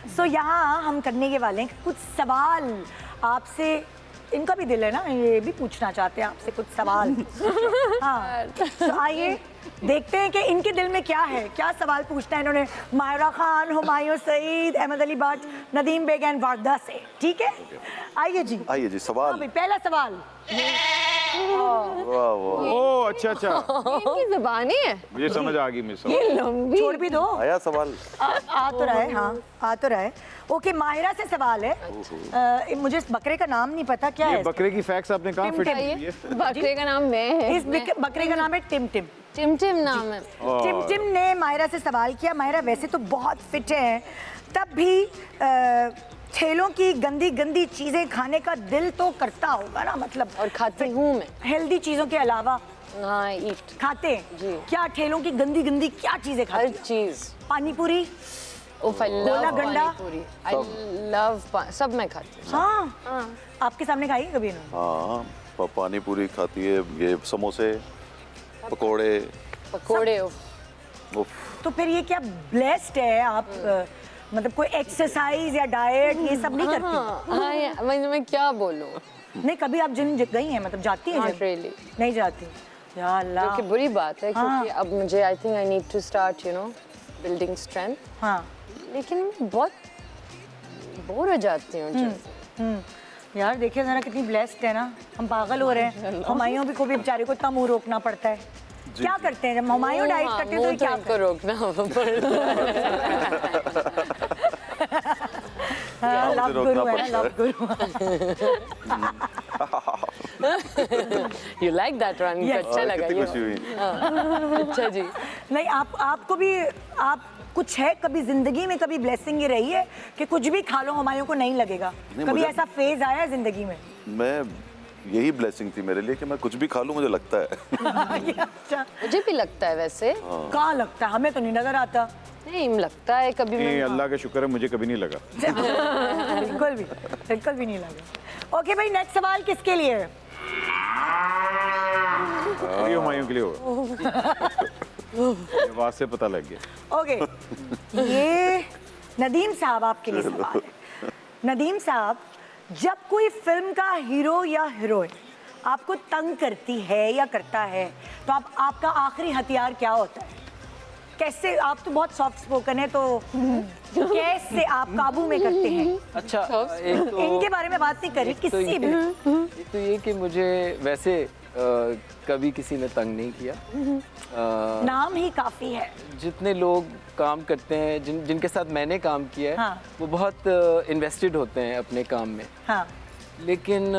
सो यहाँ हम करने के वाले हैं कुछ सवाल आपसे। इनका भी दिल है ना, ये भी पूछना चाहते हैं आपसे कुछ सवाल। हाँ, तो आइए देखते हैं कि इनके दिल में क्या है, क्या सवाल पूछना है इन्होंने माहिरा खान, हुमायूं सईद, अहमद अली भट्ट, नदीम बेग एंड वारदा से। ठीक है, आइए जी। आइए जी, सवाल। हाँ, पहला सवाल। ओह अच्छा अच्छा, इनकी जुबानी है, मुझे समझ आ गई मिस। ये लंबी। छोड़ भी दो, आया सवाल। आ तो रहा है। हाँ, आ तो रहा है। ओके, माहिरा से सवाल है। मुझे इस बकरे का नाम नहीं पता, क्या ये है? बकरे की फैक्ट्स आपने कहाँ फिट बताइए, की है? बकरे का नाम मैं है। इस बकरे का नाम है टिम टिम। टिमटिम नाम है। टिम टिम ने माहिरा से सवाल किया, माहिरा वैसे तो बहुत फिट है, तब भी ठेलों की गंदी गंदी चीजें खाने का दिल तो करता होगा ना, मतलब। और खाती हूँ मैं। हेल्दी चीजों के अलावा हाँ, ईट खाते हैं जी। क्या? ठेलों की गंदी गंदी क्या चीजें खाते हर हैं? चीज। पानी पूरी, उफ, I love गोला गंडा? पानीपुरी। I love सब मैं खाती हूँ। हाँ, आपके सामने खाई है कभी इन्होंने? हाँ, पानी पूरी खाती है, ये समोसे, पकोड़े। पकोड़े उफ। उफ, तो फिर ये क्या ब्लेस्ड है आप? मतलब कोई एक्सरसाइज या डाइट ये सब नहीं करती? हाँ, मैं क्या बोलूँ। नहीं, कभी आप जिम गई हैं, मतलब जाती हैं Not जिम? really। नहीं जाती। या अल्लाह। जो कि बुरी बात है, हाँ। क्योंकि अब मुझे I think I need to start building strength. हाँ। लेकिन मैं बहुत बोर हो जाती हूँ जल्दी। यार देखिए जरा कितनी ब्लेस्ड है ना, हम पागल हो रहे हैं। हुमायूं भी को भी बेचारे को इतना मुंह रोकना पड़ता है। क्या करते हैं जब हुमायूं डाइट करते हैं तो ये क्या इनको रोकना हाँ, लव गुरु है ना, love Guru. You like that one? Yes. अच्छा लगा कितनी ये। खुशी हुई। अच्छा जी। नहीं, आपको भी आप कुछ है कभी जिंदगी में, कभी ब्लेसिंग ये रही है कि कुछ भी खा लो हुमायूं को नहीं लगेगा? नहीं, कभी मुझे- ऐसा फेज आया है जिंदगी में? मैं यही ब्लेसिंग थी मेरे लिए कि मैं कुछ भी खा लूँ, मुझे लगता है। अच्छा, मुझे भी लगता है वैसे। कहाँ लगता है? हमें तो नहीं नजर आता। नहीं लगता है कभी नहीं, मैं। अल्लाह का शुक्र है मुझे कभी नहीं लगा। बिल्कुल भी नहीं लगा। ओके भाई, नेक्स्ट सवाल किसके लिए है? ये हुमायूं के लिए होगा। आवाज से पता लग गया। ओके, ये नदीम साहब आपके लिए सवाल है। नदीम साहब, जब कोई फिल्म का हीरो या हीरोइन आपको तंग करती है या करता है तो आपका आखिरी हथियार क्या होता है? कैसे? आप तो बहुत सॉफ्ट स्पोकन है, तो कैसे आप काबू में करते हैं? अच्छा, एक तो इनके बारे में बात नहीं करी किसी भी। एक तो ये कि मुझे वैसे कभी किसी ने तंग नहीं किया। नाम ही काफी है। जितने लोग काम करते हैं, जिनके साथ मैंने काम किया है, हाँ। वो बहुत इन्वेस्टेड होते हैं अपने काम में। हाँ लेकिन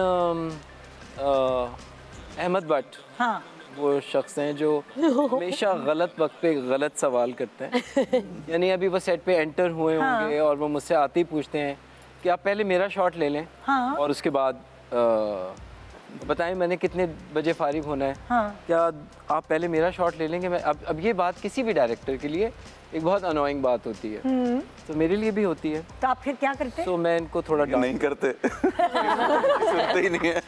अहमद भट्ट हाँ वो शख्स हैं जो हमेशा गलत वक्त पे गलत सवाल करते हैं। यानी अभी वो सेट पे एंटर हुए होंगे और वो मुझसे आते ही पूछते हैं कि आप पहले मेरा शॉट ले लें हाँ। और उसके बाद बताएं मैंने कितने बजे फारिग होना है। हाँ। क्या आप पहले मेरा शॉट ले लेंगे? मैं अब ये बात किसी भी डायरेक्टर के लिए एक बहुत अनोइंग बात होती है, तो मेरे लिए भी होती है। तो आप फिर क्या करते हैं? तो मैं इनको थोड़ा नहीं करते। सुनते ही नहीं है।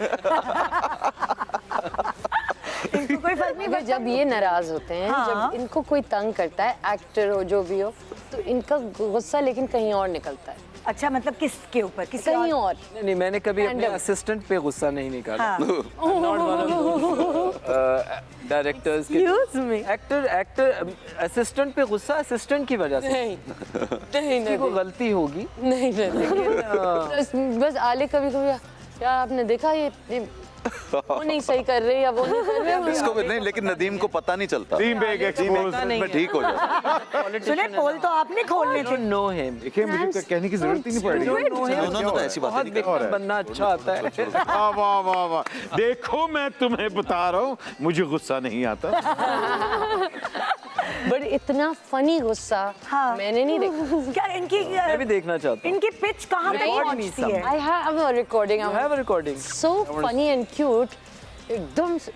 इनको कोई फर्क नहीं मगर पड़ता? जब ये नाराज होते हैं, हाँ। जब इनको कोई तंग करता है, एक्टर हो जो भी हो, तो इनका गुस्सा लेकिन कहीं और निकलता है। अच्छा, मतलब किसके ऊपर? किसी कहीं और। नहीं, मैंने कभी अपने Random. असिस्टेंट पे गुस्सा नहीं निकाला। हाँ। नॉट वन ऑफ डायरेक्टर्स के Excuse me. एक्टर असिस्टेंट पे गुस्सा असिस्टेंट की वजह से। नहीं किसी को गलती होगी। नहीं बस आले कभी कभी, क्या आपने देखा ये वो नहीं सही कर रहे या वो नहीं कर रहे। इसको भी नहीं, लेकिन नदीम को पता नहीं चलता। टीम पे एक एक्सपोज। मैं ठीक हो जाता। सुने, पोल तो आपने खोलने थे। Know him. देखिए मुझे तो कहने की जरूरत ही नहीं पड़ रही। नो, ऐसी बात बहुत नहीं विक्रम बनना अच्छा आता है। वाह वाह वाह वाह, देखो मैं तुम्हें बता रहा हूँ मुझे गुस्सा नहीं आता। बट इतना फनी गुस्सा हाँ। मैंने नहीं देखा। क्या इनकी मैं भी देखना चाहता हूँ। इनकी पिच कहाँ तक Record me पहुँचती some. है? I have a recording. You have a recording? So funny and cute. एकदम से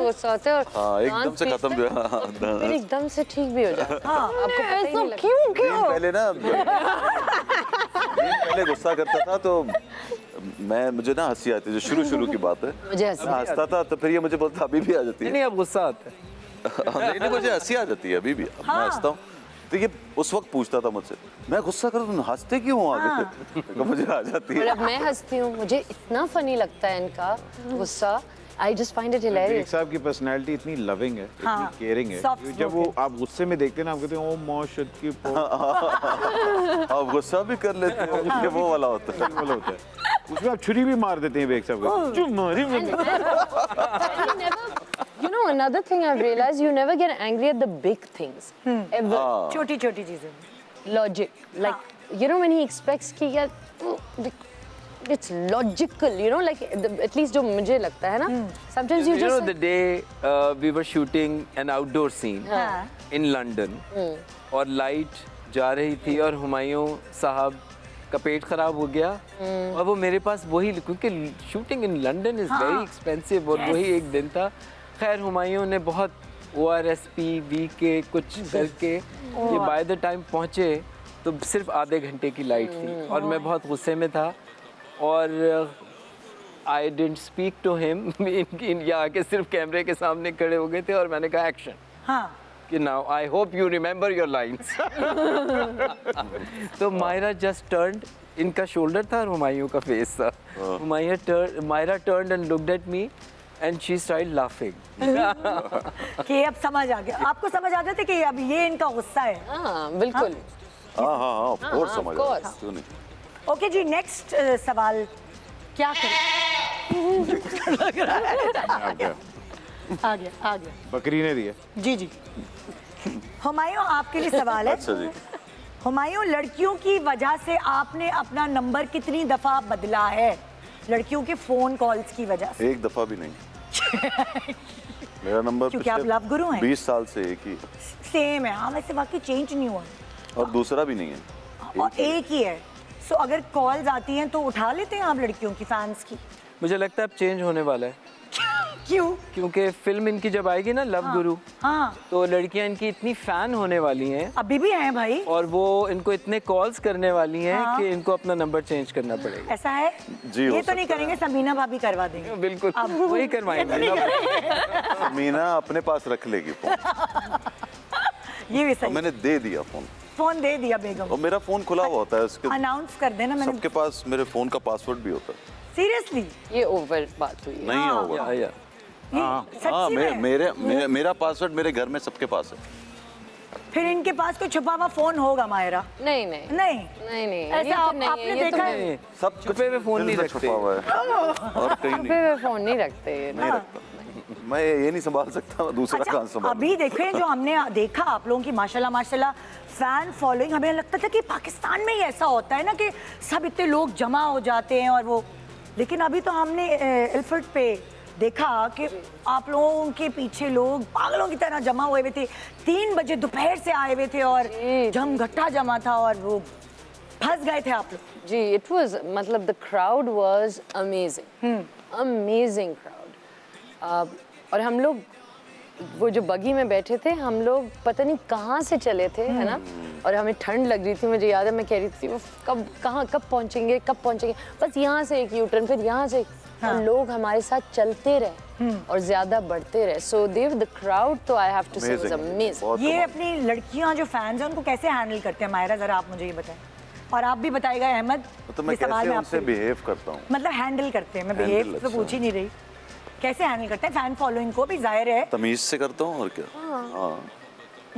गुस्सा आता है और हाँ, एकदम से खत्म जो है। हाँ, फिर एकदम से ठीक भी हो जाता है। हाँ, आपको पता ही नहीं लगता। क्यों पहले ना, पहले गुस्सा करता था तो मुझे ना हंसी आती, जो शुरू की बात है। मुझे हंसी मैं हंसता था तो फिर ये मुझे बोलता अभी भी आ जाती है। नहीं, अब गुस्सा आता है। नहीं, मुझे हंसी आ जाती है अभी भी। अब मैं हंसता हूँ तो ये उस वक्त पूछता था मुझसे, मैं गुस्सा करूँ तुम हंसते क्यों हो आगे? तो मुझे आ जाती और है। अब मैं हंसती हूँ, मुझे इतना फनी लगता है इनका गुस्सा। I just find it Vivek hilarious. साहब की पर्सनैलिटी इतनी लविंग है, हाँ, इतनी केयरिंग है, soft जब वो spoken। आप गुस्से में देखते हैं ना, आप कहते हैं ओ मौशद की आप गुस्सा भी कर लेते हो, ये वो वाला होता है। वाला होता है। उसमें आप छुरी भी मार देते हैं विवेक साहब को। चुप मारी You know, another thing I've realized, you never get angry at the big things. Ever. छोटी छोटी चीजें। Logic. Like, you know, when he expects कि यार, it's logical, you know, like, at least जो मुझे लगता है ना, sometimes you You know, just... the day we were shooting an outdoor scene हाँ। in London और लाइट जा रही थी और हुमायूं साहब का पेट खराब हो गया और वो मेरे पास वही, क्योंकि shooting in London is very expensive और वही एक दिन था। खैर हुमायूं ने बहुत ORSP VK कुछ करके ये बाय द टाइम पहुँचे तो सिर्फ आधे घंटे की लाइट थी और मैं बहुत गुस्से में था और I didn't speak to him. ये आके सिर्फ कैमरे के सामने खड़े हो गए थे और मैंने कहा एक्शन हाँ कि now I hope you remember your lines. तो मायरा जस्ट टर्न्ड, इनका शोल्डर था और हुमायूं का फेस था। Myra turned and looked at me and she started laughing. कि अब समझ आ गया, आपको समझ आ गया था कि अब ये इनका गुस्सा है। हाँ, बिल्कुल। हाँ हाँ हाँ, ऑफ कोर्स हाँ, समझ of आ course। गया, क्यों नहीं। ओके जी, नेक्स्ट सवाल क्या करें? लग रहा है आ गया बकरी ने दिया। जी जी। हुमायूं, आपके लिए सवाल है। अच्छा जी। हुमायूं, लड़कियों की वजह से आपने अपना नंबर कितनी दफा बदला है? लड़कियों के फोन कॉल्स की वजह से। एक दफा भी नहीं। मेरा नंबर क्योंकि आप लव गुरु हैं। 20 साल से एक ही, सेम है। हाँ, वैसे वाकई चेंज नहीं हुआ और दूसरा भी नहीं है। और एक ही है। सो अगर कॉल्स आती हैं तो उठा लेते हैं आप लड़कियों की, फैंस की? मुझे लगता है अब चेंज होने वाला है क्यों? क्योंकि फिल्म इनकी जब आएगी ना लव गुरु, हाँ, तो लड़कियां इनकी इतनी फैन होने वाली हैं अभी भी हैं भाई। और वो इनको इतने कॉल्स करने वाली हैं हाँ। कि इनको अपना नंबर चेंज करना पड़ेगा। ऐसा है? जी, हो ये तो नहीं सकता करेंगे, समीना भाभी करवा देंगे। बिल्कुल अब वही करवाएंगे। मीना अपने पास रख लेगी फोन। ये भी और सही। मैंने दे दिया फोन, फोन दे दिया बेगम। और मेरा फोन खुला हुआ होता है, उसके अनाउंस कर देना। मैंने सबके पास मेरे फोन का पासवर्ड भी होता है। सीरियसली ये ओवर बात हुई है। नहीं होगा। या हाँ, सच्ची में? मेरा पासवर्ड मेरे घर में सबके पास है। फिर इनके पास कोई छुपा हुआ फोन होगा मायरा? नहीं नहीं नहीं। नहीं नहीं, ऐसा ये तो आप- नहीं आपने है, ये तो देखा है? नहीं। सब छुपे हुए फोन नहीं दिल में रखते। छुपा हुआ है और कहीं नहीं, छुपे हुए फोन नहीं रखते ये। नहीं रखता। मैं ये नहीं संभाल सकता, दूसरा अच्छा, कहाँ संभाल। अभी देखें जो हमने देखा आप लोगों की माशाल्लाह माशाल्लाह फैन फॉलोइंग, हमें लगता था कि पाकिस्तान में ही ऐसा होता है ना कि सब इतने लोग जमा हो जाते हैं और वो, लेकिन अभी तो हमने एल्फर्ट पे देखा कि आप लोगों के पीछे लोग पागलों की तरह जमा हुए हुए थे। 3 बजे दोपहर से आए हुए थे और जमघटा जमा था और वो फंस गए थे आप लोग। जी, इट वाज, मतलब the crowd was amazing, amazing crowd. और हम लोग वो जो बगी में बैठे थे, हम लोग पता नहीं कहाँ से चले थे, है ना, और हमें ठंड लग रही थी। मुझे याद है मैं कह रही थी वो कब पहुँचेंगे, बस यहाँ से एक यूटर्न, फिर यहाँ से और लोग हमारे साथ चलते रहे और ज्यादा बढ़ते रहे। सो देव द क्राउड, तो आई हैव टू से वाज अमेजिंग। बहुत ये कमाल। अपनी लड़कियां जो फैंस हैं उनको कैसे हैंडल करते हैं मायरा, जरा आप मुझे ये बताएं। और आप भी बताइएगा अहमद। तो मैं ये सवाल कैसे मैं उनसे आपसे, बिहेव करता हूँ। मतलब हैंडल करते हैं, मैं Handle, बिहेव तो अच्छा। पूछ ही नहीं रही। कैसे हैंडल करते हैं फैन फॉलोइंग को भी? जाहिर है तमीज से करता हूँ और क्या। हाँ,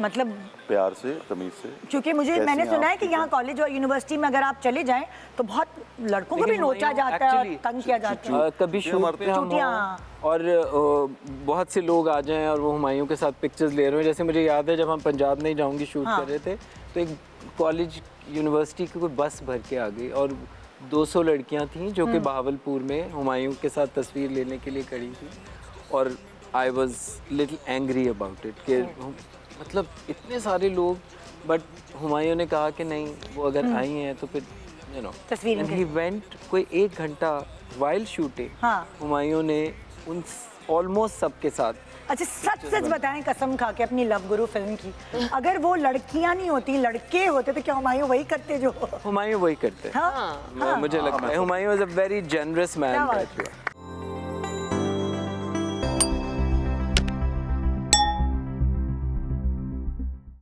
मतलब, प्यार से, तमीज से। क्योंकि मुझे कैसी मैंने हैं सुना है आप, कि ठीक यहाँ है? कॉलेज और यूनिवर्सिटी में अगर आप चले जाएं तो बहुत लड़कों को भी नोचा जाता है और actually, तंग किया जाता है। कभी शूट पे हम चूतियाँ। हों और बहुत से लोग आ जाएं और वो हुमायूं के साथ पिक्चर्स ले रहे हो। जैसे मुझे याद है जब हम पंजाब नहीं जाऊंगी शूट हाँ। कर रहे थे, तो एक कॉलेज यूनिवर्सिटी की कोई बस भर के आ गई और 200 लड़कियां थीं जो कि बहावलपुर में हुमायूं के साथ तस्वीर लेने के लिए खड़ी थी। और I was little angry about it कि मतलब इतने सारे लोग, बट हुमायूं ने कहा कि नहीं, वो अगर आई हैं तो फिर यू नो तस्वीर एंड इनके- ही वेंट। कोई 1 घंटा वाइल शूटिंग हाँ। हुमायूं ने उन ऑलमोस्ट सबके साथ। अच्छा, सच बताएं कसम खा के अपनी लव गुरु फिल्म की, अगर वो लड़कियां नहीं होती, लड़के होते तो क्या हुमायूं वही करते जो? हुमायूं वही करते हैं। हाँ, मुझे लगता है Humayun was a very generous क्या मैन। बात है।